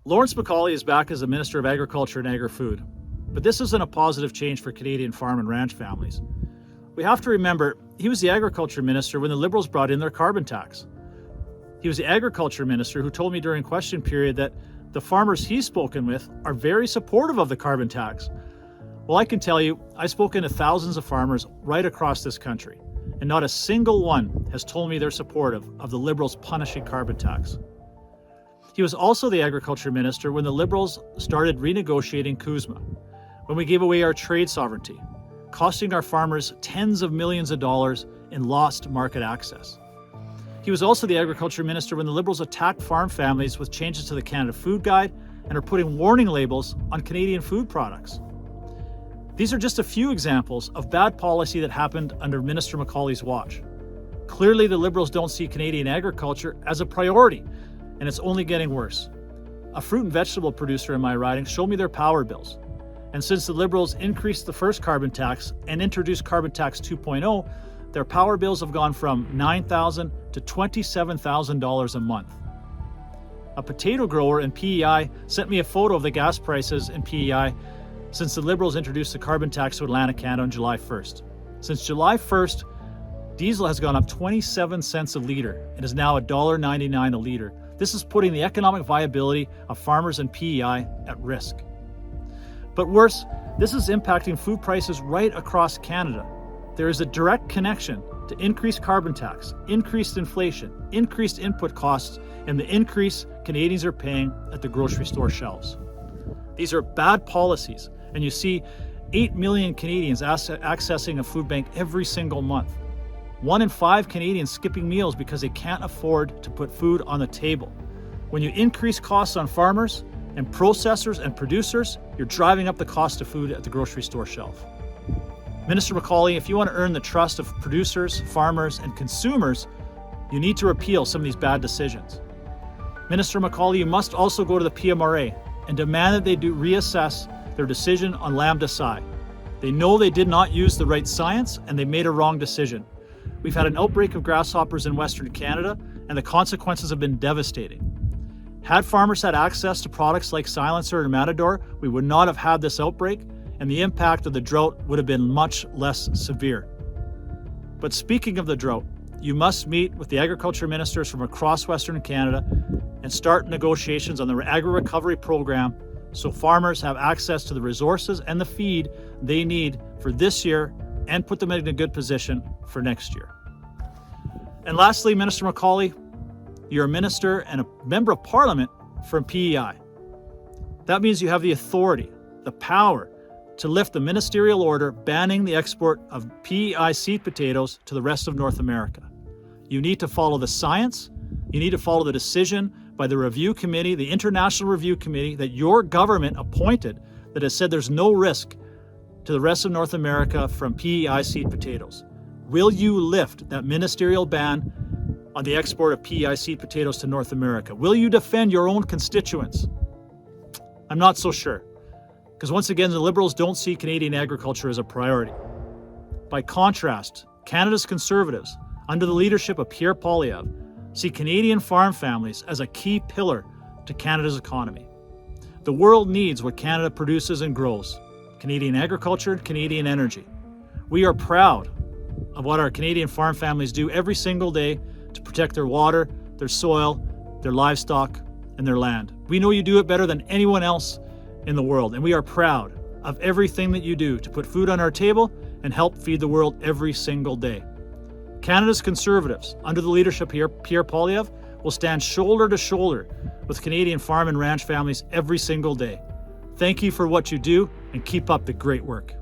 Lawrence MacAulay is back as the Minister of Agriculture and Agri-Food, but this isn't a positive change for Canadian farm and ranch families. We have to remember, he was the Agriculture Minister when the Liberals brought in their carbon tax. He was the Agriculture Minister who told me during question period that the farmers he's spoken with are very supportive of the carbon tax. Well, I can tell you, I've spoken to thousands of farmers right across this country, and not a single one has told me they're supportive of the Liberals punishing carbon tax. He was also the Agriculture Minister when the Liberals started renegotiating CUSMA, when we gave away our trade sovereignty, costing our farmers tens of millions of dollars in lost market access. He was also the Agriculture Minister when the Liberals attacked farm families with changes to the Canada Food Guide and are putting warning labels on Canadian food products. These are just a few examples of bad policy that happened under Minister MacAulay's watch. Clearly, the Liberals don't see Canadian agriculture as a priority, and it's only getting worse. A fruit and vegetable producer in my riding showed me their power bills. And since the Liberals increased the first carbon tax and introduced Carbon Tax 2.0, their power bills have gone from $9,000 to $27,000 a month. A potato grower in PEI sent me a photo of the gas prices in PEI since the Liberals introduced the carbon tax to Atlantic Canada on July 1st. Since July 1st, diesel has gone up 27 cents a litre and is now $1.99 a litre. This is putting the economic viability of farmers in PEI at risk. But worse, this is impacting food prices right across Canada. There is a direct connection to increased carbon tax, increased inflation, increased input costs, and the increase Canadians are paying at the grocery store shelves. These are bad policies, and you see 8 million Canadians accessing a food bank every single month. 1 in 5 Canadians skipping meals because they can't afford to put food on the table. When you increase costs on farmers and processors and producers, you're driving up the cost of food at the grocery store shelf. Minister MacAulay, if you want to earn the trust of producers, farmers, and consumers, you need to repeal some of these bad decisions. Minister MacAulay, you must also go to the PMRA and demand that they reassess their decision on lambda Psi. They know they did not use the right science and they made a wrong decision. We've had an outbreak of grasshoppers in Western Canada, and the consequences have been devastating. Had farmers had access to products like Silencer and Matador, we would not have had this outbreak, and the impact of the drought would have been much less severe. But speaking of the drought, you must meet with the agriculture ministers from across Western Canada and start negotiations on the agri-recovery program so farmers have access to the resources and the feed they need for this year and put them in a good position for next year. And lastly, Minister MacAulay, you're a minister and a member of Parliament from PEI. That means you have the authority, the power to lift the ministerial order banning the export of PEI seed potatoes to the rest of North America. You need to follow the science. You need to follow the decision by the review committee, the International Review Committee that your government appointed that has said there's no risk to the rest of North America from PEI seed potatoes. Will you lift that ministerial ban on the export of PEI seed potatoes to North America? Will you defend your own constituents? I'm not so sure, because once again, the Liberals don't see Canadian agriculture as a priority. By contrast, Canada's Conservatives, under the leadership of Pierre Poilievre, see Canadian farm families as a key pillar to Canada's economy. The world needs what Canada produces and grows: Canadian agriculture and Canadian energy. We are proud of what our Canadian farm families do every single day to protect their water, their soil, their livestock, and their land. We know you do it better than anyone else in the world, and we are proud of everything that you do to put food on our table and help feed the world every single day. Canada's Conservatives, under the leadership of Pierre Poilievre, will stand shoulder to shoulder with Canadian farm and ranch families every single day. Thank you for what you do, and keep up the great work.